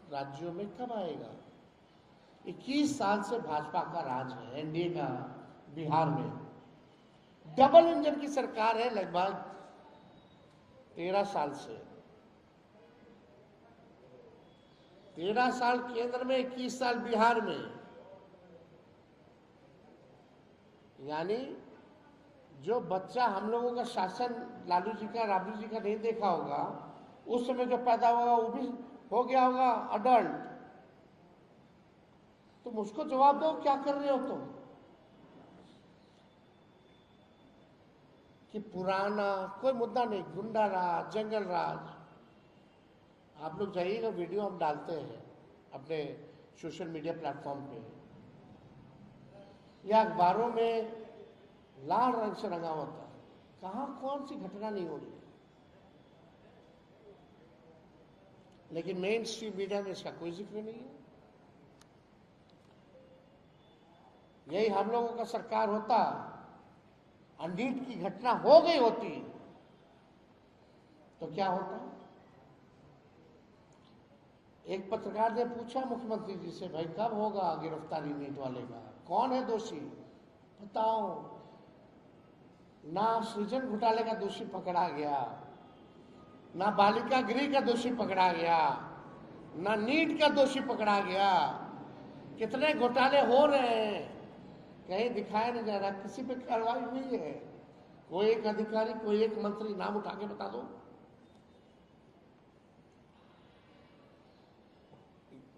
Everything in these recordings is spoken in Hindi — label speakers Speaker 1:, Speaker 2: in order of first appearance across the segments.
Speaker 1: राज्यों में कब आएगा? 21 साल से भाजपा का राज है, एनडीए का बिहार में। डबल इंजन की सरकार है लगभग 13 साल से। 13 साल केंद्र में, 21 साल बिहार में। यानी जो बच्चा हम लोगों का शासन लालू जी का, राबड़ी जी का नहीं देखा होगा, उस समय जो पैदा होगा वो भी हो गया होगा अडल्ट। तुम उसको जवाब दो, क्या कर रहे हो तुम? कि पुराना कोई मुद्दा नहीं, गुंडा राज, जंगल राज। आप लोग जाइएगा, वीडियो हम डालते हैं अपने सोशल मीडिया प्लेटफॉर्म पे, या अखबारों में लाल रंग से रंगा होता है। कहां कौन सी घटना नहीं हो रही है, लेकिन मेन स्ट्रीम मीडिया में इसका कोई जिक्र नहीं है। यही हम लोगों का सरकार होता, अनडीट की घटना हो गई होती तो क्या होता? एक पत्रकार ने पूछा मुख्यमंत्री जी से, भाई कब होगा गिरफ्तारी नीट वाले का, कौन है दोषी, बताओ। ना सृजन घोटाले का दोषी पकड़ा गया, ना बालिका गृह का दोषी पकड़ा गया, ना नीट का दोषी पकड़ा गया। कितने घोटाले हो रहे हैं, कहीं दिखाया नहीं जा रहा, किसी पे कार्रवाई हुई है? कोई एक अधिकारी, कोई एक मंत्री नाम उठा के बता दो।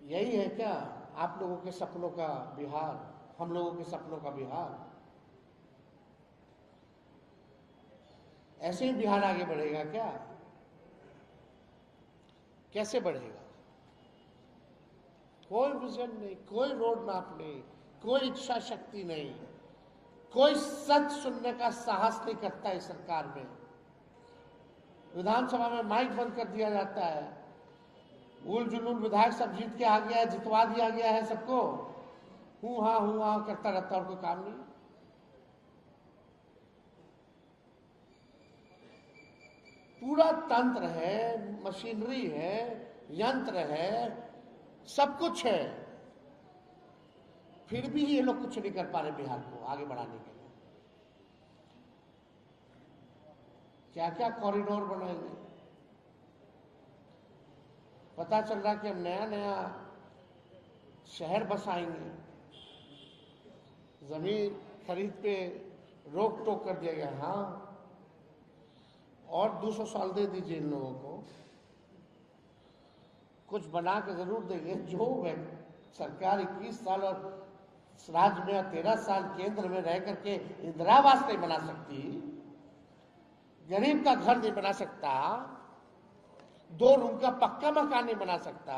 Speaker 1: यही है क्या आप लोगों के सपनों का बिहार, हम लोगों के सपनों का बिहार? ऐसे ही बिहार आगे बढ़ेगा क्या? कैसे बढ़ेगा? कोई विजन नहीं, कोई रोड मैप नहीं, कोई इच्छा शक्ति नहीं, कोई सच सुनने का साहस नहीं करता है सरकार में। विधानसभा में माइक बंद कर दिया जाता है, उल जुलूल विधायक सब जीत के आ गया है, जितवा दिया गया है सबको, हूं हाँ करता रहता और कोई काम नहीं। पूरा तंत्र है, मशीनरी है, यंत्र है, सब कुछ है, फिर भी ये लोग कुछ नहीं कर पा रहे बिहार को आगे बढ़ाने के लिए। क्या क्या कॉरिडोर बनाएंगे, पता चल रहा कि हम नया नया शहर बसाएंगे, जमीन खरीद पे रोक टोक कर दिया गया। हाँ, और 200 साल दे दीजिए इन लोगों को, कुछ बना के जरूर देंगे। जो सरकार 21 साल और राज्य में 13 साल केंद्र में रह करके इंदिरा आवास नहीं बना सकती, गरीब का घर नहीं बना सकता, 2 रूम का पक्का मकान नहीं बना सकता,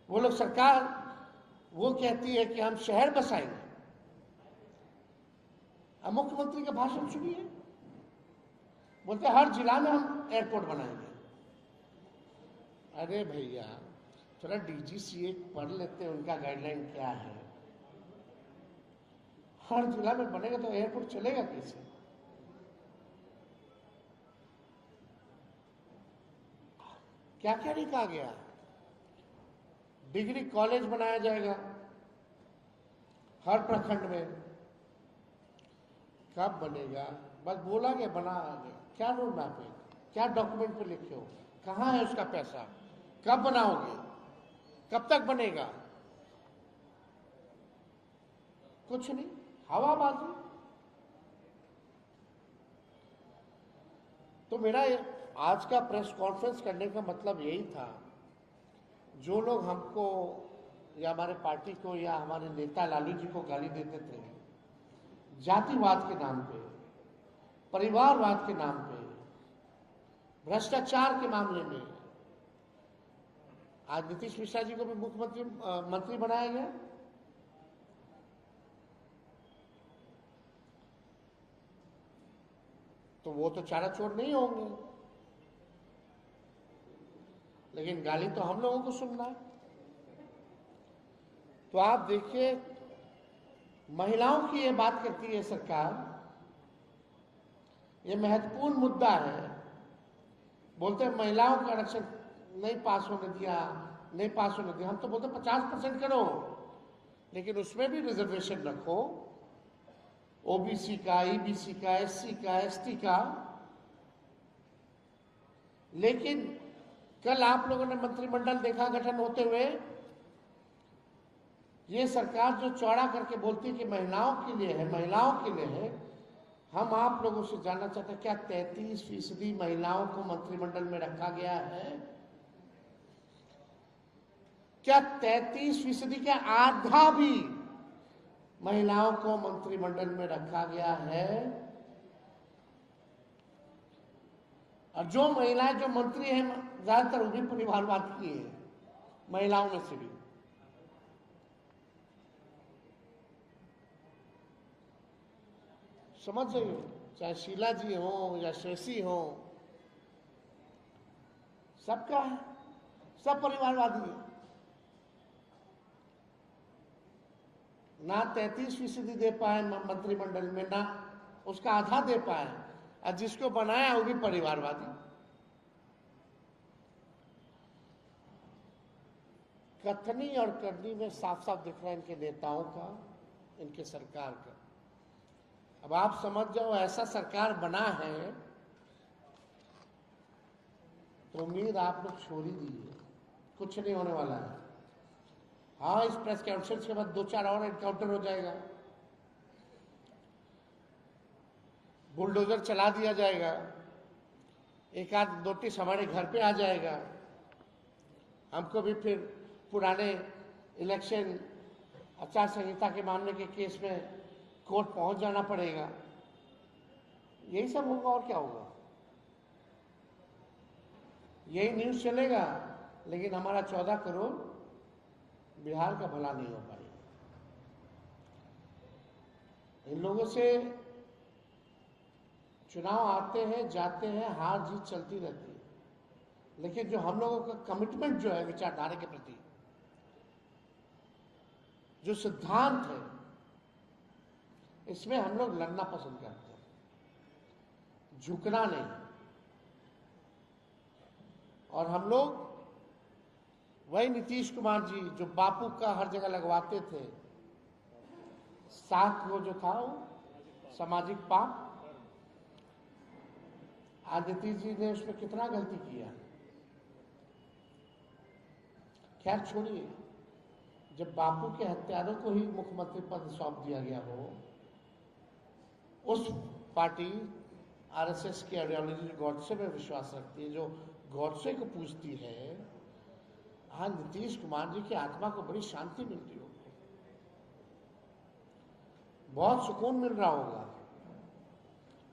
Speaker 1: वो लोग सरकार वो कहती है कि हम शहर बसाएंगे। अब मुख्यमंत्री का भाषण सुनिए, बोलते हर जिला में हम एयरपोर्ट बनाएंगे। अरे भैया, थोड़ा डीजीसीए पढ़ लेते हैं, उनका गाइडलाइन क्या है। हर जिला में बनेगा तो एयरपोर्ट चलेगा कैसे? क्या क्या नहीं कहा गया। डिग्री कॉलेज बनाया जाएगा हर प्रखंड में, कब बनेगा? बस बोला गया, बना गया। क्या रोड मैप है, क्या डॉक्यूमेंट पे लिखे हो, कहाँ है उसका पैसा, कब बनाओगे, कब तक बनेगा? कुछ नहीं, हवाबाजी। तो मेरा आज का प्रेस कॉन्फ्रेंस करने का मतलब यही था, जो लोग हमको या हमारे पार्टी को या हमारे नेता लालू जी को गाली देते थे जातिवाद के नाम पे, परिवारवाद के नाम पे, भ्रष्टाचार के मामले में, आज नीतीश मिश्रा जी को भी मुख्यमंत्री मंत्री बनाया गया। तो वो तो चारा चोर नहीं होंगे, लेकिन गाली तो हम लोगों को सुनना है। तो आप देखिए, महिलाओं की ये बात करती है सरकार, ये महत्वपूर्ण मुद्दा है। बोलते हैं महिलाओं का आरक्षण नहीं पास होने दिया, नहीं पास होने दिया। हम तो बोलते 50% करो, लेकिन उसमें भी रिजर्वेशन रखो, ओबीसी का, ईबीसी का, एससी का, एसटी का। लेकिन कल आप लोगों ने मंत्रिमंडल देखा गठन होते हुए, ये सरकार जो चौड़ा करके बोलती है कि महिलाओं के लिए है, महिलाओं के लिए है। हम आप लोगों से जानना चाहते हैं, क्या 33% महिलाओं को मंत्रिमंडल में रखा गया है? क्या 33% के आधा भी महिलाओं को मंत्रिमंडल में रखा गया है? और जो महिलाएं जो मंत्री हैं, ज्यादातर वो भी परिवारवाद की है, महिलाओं में से भी। समझ रही हो? चाहे शीला जी हो या श्रेषी हो, सबका है, सब परिवारवादी है। ना 33% दे पाए मंत्रिमंडल में, ना उसका आधा दे पाए, और जिसको बनाया वो भी परिवारवादी। कथनी और करनी में साफ साफ दिख रहा है इनके नेताओं का, इनके सरकार का। अब आप समझ जाओ, ऐसा सरकार बना है तो उम्मीद आप लोग छोड़ ही दीजिए, कुछ नहीं होने वाला है। हाँ, इस प्रेस कॉन्फ्रेंस के बाद 2-4 और एनकाउंटर हो जाएगा, बुलडोजर चला दिया जाएगा, एक आध नोटिस हमारे घर पे आ जाएगा, हमको भी फिर पुराने इलेक्शन आचार संहिता के मामले के केस में कोर्ट पहुंच जाना पड़ेगा। यही सब होगा, और क्या होगा? यही न्यूज चलेगा, लेकिन हमारा 14 करोड़ बिहार का भला नहीं हो पाएगा। इन लोगों से चुनाव आते हैं, जाते हैं, हार जीत चलती रहती है, लेकिन जो हम लोगों का कमिटमेंट जो है विचारधारा के प्रति, जो सिद्धांत है, इसमें हम लोग लड़ना पसंद करते हैं, झुकना नहीं। और हम लोग वही नीतीश कुमार जी जो बापू का हर जगह लगवाते थे, साथ वो जो था वो सामाजिक पाप, आज नीतीश जी ने उसमें कितना गलती किया। खैर छोड़िए, जब बापू के हत्यारों को ही मुख्यमंत्री पद सौंप दिया गया हो, उस पार्टी आरएसएस की आइडियोलॉजी गॉडसे में विश्वास रखती है, जो गॉडसे को पूजती है, आज नीतीश कुमार जी की आत्मा को बड़ी शांति मिलती होगी, बहुत सुकून मिल रहा होगा।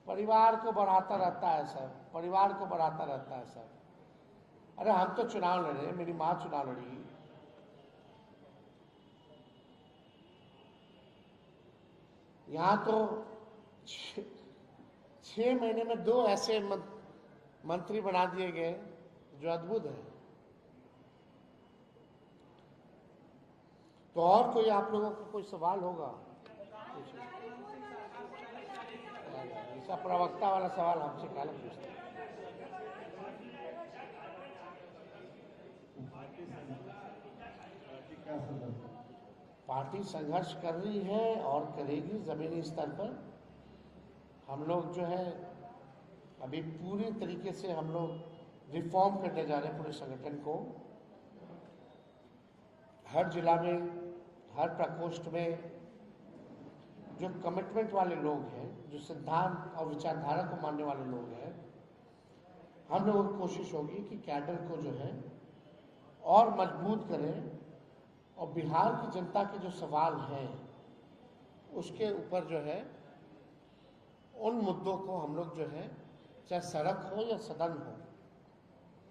Speaker 1: परिवार को बढ़ाता रहता है सर, परिवार को बढ़ाता रहता है सर। अरे हम तो चुनाव लड़े, मेरी माँ चुनाव लड़ी, यहां तो 6 महीने में 2 ऐसे मंत्री बना दिए गए जो अद्भुत है। तो और कोई आप लोगों को कोई सवाल होगा? ऐसा प्रवक्ता वाला सवाल हमसे काले पूछते हैं। पार्टी संघर्ष कर रही है और करेगी जमीनी स्तर पर। हम लोग जो है अभी पूरी तरीके से हम लोग रिफॉर्म करने जा रहे हैं पूरे संगठन को। हर जिला में, हर प्रकोष्ठ में जो कमिटमेंट वाले लोग हैं, जो सिद्धांत और विचारधारा को मानने वाले लोग हैं, हम लोगों की कोशिश होगी कि कैडर को जो है और मजबूत करें, और बिहार की जनता के जो सवाल हैं उसके ऊपर जो है उन मुद्दों को हम लोग जो है, चाहे सड़क हो या सदन हो,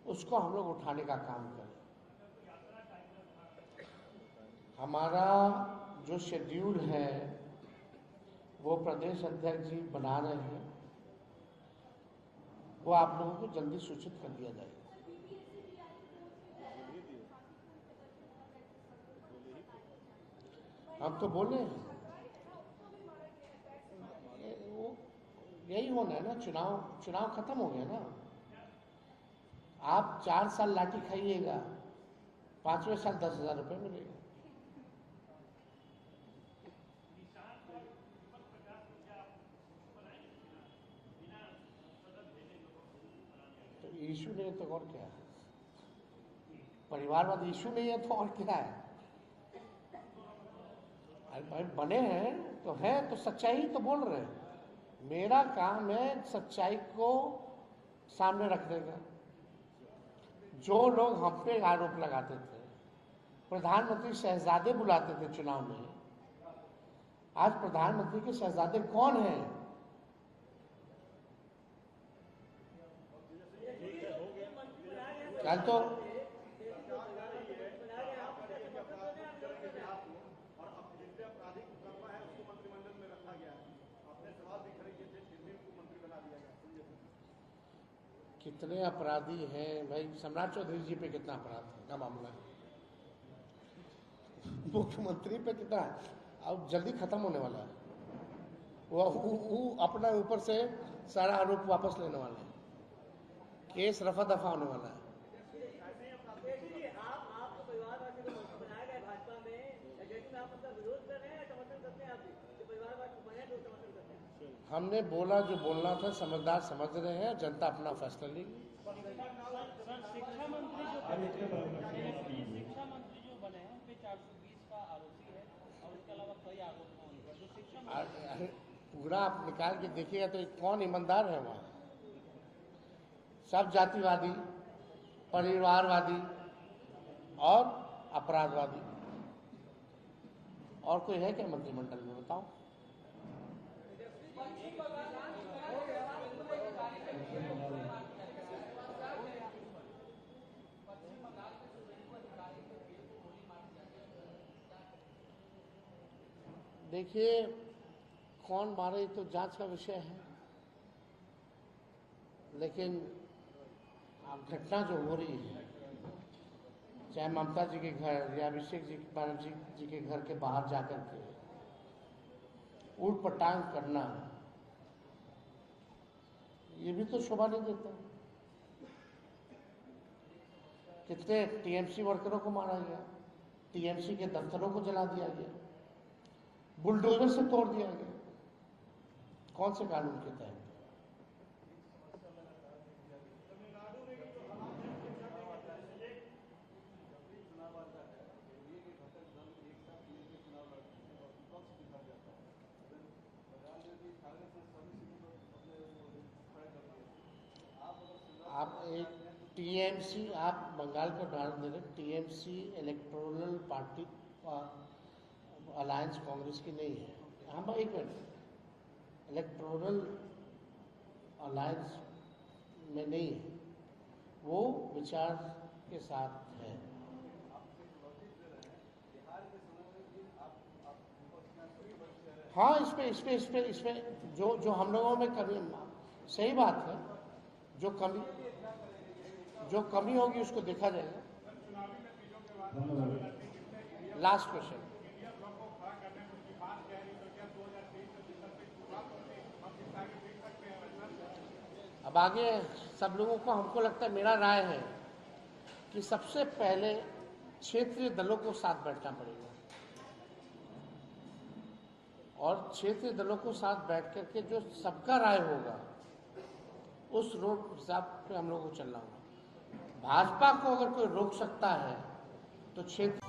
Speaker 1: उसको हम लोग उठाने का काम करें। हमारा जो शेड्यूल है वो प्रदेश अध्यक्ष जी बना रहे हैं, वो आप लोगों को जल्दी सूचित कर दिया जाएगा। हम तो बोले हैं, यही होना है ना, चुनाव खत्म हो गया ना। आप 4 साल लाठी खाइएगा, 5वें साल 10,000 रुपये मिलेगा। तो इशू नहीं है तो और क्या है? परिवारवाद इशू नहीं है तो और क्या है? अरे भाई बने हैं तो है, तो सच्चाई तो बोल रहे हैं। मेरा काम है सच्चाई को सामने रखने का। जो लोग हम पे आरोप लगाते थे, प्रधानमंत्री शहजादे बुलाते थे चुनाव में, आज प्रधानमंत्री के शहजादे कौन हैं? कल तो कितने अपराधी हैं भाई? सम्राट चौधरी जी पे कितना अपराध का मामला है, मुख्यमंत्री पे कितना है, अब जल्दी खत्म होने वाला है। वो अपना ऊपर से सारा आरोप वापस लेने वाला है, केस रफा दफा होने वाला है। हमने बोला जो बोलना था, समझदार समझ रहे हैं, जनता अपना फैसला लेगी।
Speaker 2: शिक्षा मंत्री जो बने हैं उनपे 420 का आरोपी है और उसके अलावा कई आरोप हैं उन पर। जो शिक्षा
Speaker 1: पूरा आप निकाल के देखिएगा तो कौन ईमानदार है वहाँ? सब जातिवादी, परिवारवादी और अपराधवादी। और कोई है क्या मंत्रिमंडल में? बताओ। देखिए, कौन मारे तो जांच का विषय है, लेकिन अब घटना जो हो रही है, चाहे ममता जी के घर या अभिषेक जी बनर्जी जी के घर के बाहर जाकर के ऊट पटांग करना, ये भी तो शोभा नहीं देता। कितने टीएमसी वर्करों को मारा गया, टीएमसी के दफ्तरों को जला दिया गया, बुलडोजर से तोड़ दिया गया। कौन से कानून के तहत? आप एक टीएमसी, आप बंगाल का उदाहरण दे रहे, TMC electoral party alliance Congress की नहीं है। हम एक मिनट, इलेक्टोरल अलायंस में नहीं है, वो विचार के साथ है। हाँ, इसमें जो हम लोगों में कमी, सही बात है, जो कमी होगी उसको देखा जाएगा। Last question. अब आगे सब लोगों को, हमको लगता है, मेरा राय है कि सबसे पहले क्षेत्रीय दलों को साथ बैठना पड़ेगा और क्षेत्रीय दलों को साथ बैठ करके जो सबका राय होगा उस रोड हिसाब पे हम लोगों को चलना होगा। भाजपा को अगर कोई रोक सकता है तो क्षेत्र